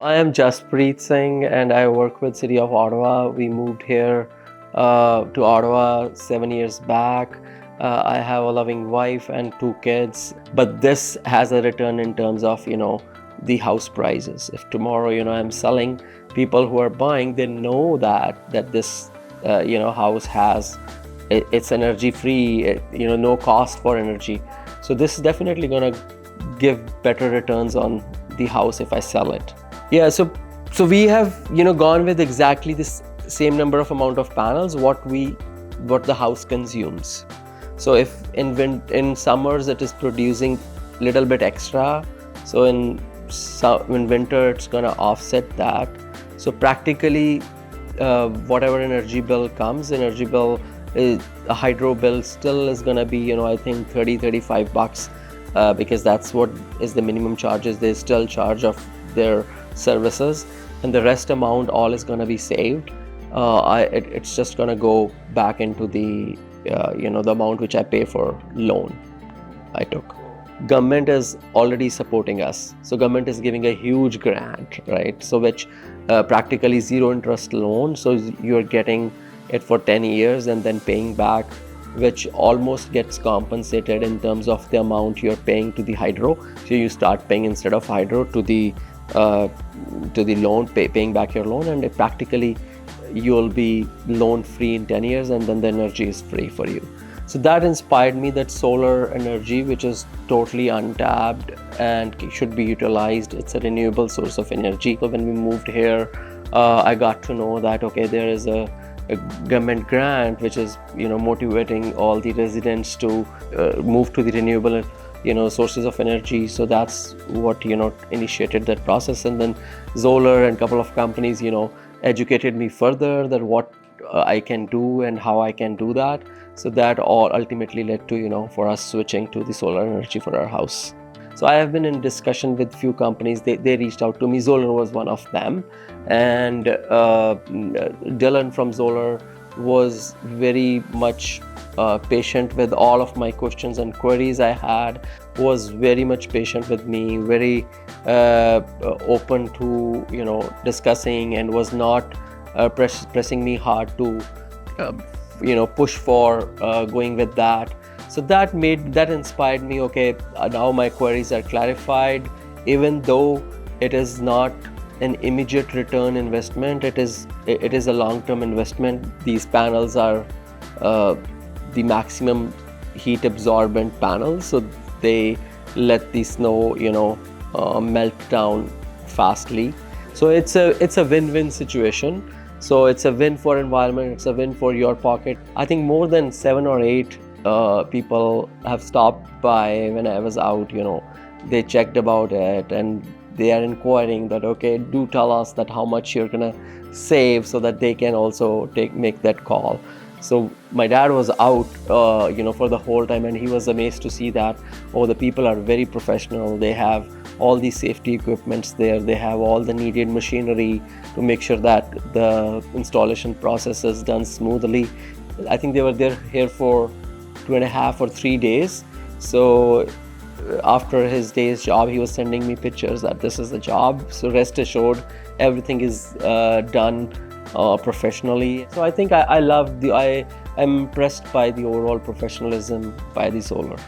I am Jaspreet Singh and I work with City of Ottawa. We moved here to Ottawa 7 years back. I have a loving wife and 2 kids, but this has a return in terms of, the house prices. If tomorrow, I'm selling, people who are buying, they know that this, house has, it's energy free, no cost for energy. So this is definitely going to give better returns on the house if I sell it. Yeah, so we have gone with exactly this same number of amount of panels what the house consumes. So if in summers it is producing little bit extra, so in winter it's gonna offset that. So practically, whatever energy bill comes, a hydro bill still is gonna be I think $30-35, because that's what is the minimum charges they still charge of their services, and the rest amount all is going to be saved. It's just going to go back into the the amount which I pay for loan I took. Government is already supporting us, so government is giving a huge grant, right? So which practically zero interest loan, so you're getting it for 10 years and then paying back, which almost gets compensated in terms of the amount you're paying to the hydro. So you start paying instead of hydro to the loan, paying back your loan, and practically you'll be loan free in 10 years, and then the energy is free for you. So that inspired me that solar energy, which is totally untapped and should be utilized, it's a renewable source of energy. So when we moved here, I got to know that there is a government grant which is motivating all the residents to move to the renewable sources of energy. So that's what initiated that process, and then XOLAR and couple of companies educated me further that what I can do and how I can do that. So that all ultimately led to for us switching to the solar energy for our house. So I have been in discussion with few companies. They reached out to me. XOLAR was one of them, and Dylan from XOLAR was very much patient with all of my questions and queries I had, was very much patient with me, very open to discussing, and was not pressing me hard to push for going with that. So that inspired me. Now my queries are clarified. Even though it is not an immediate return investment, it is a long-term investment. These panels are the maximum heat absorbent panels, so they let the snow melt down fastly. So it's a win-win situation. So it's a win for environment, it's a win for your pocket. I think more than 7 or 8 people have stopped by when I was out. They checked about it and they are inquiring that do tell us that how much you're gonna save, so that they can also make that call. So my dad was out for the whole time, and he was amazed to see that the people are very professional. They have all the safety equipments there, they have all the needed machinery to make sure that the installation process is done smoothly. I think they were here for 2.5 or 3 days. So after his day's job, he was sending me pictures that this is the job. So rest assured, everything is done professionally. So I think I'm impressed by the overall professionalism by the XOLAR.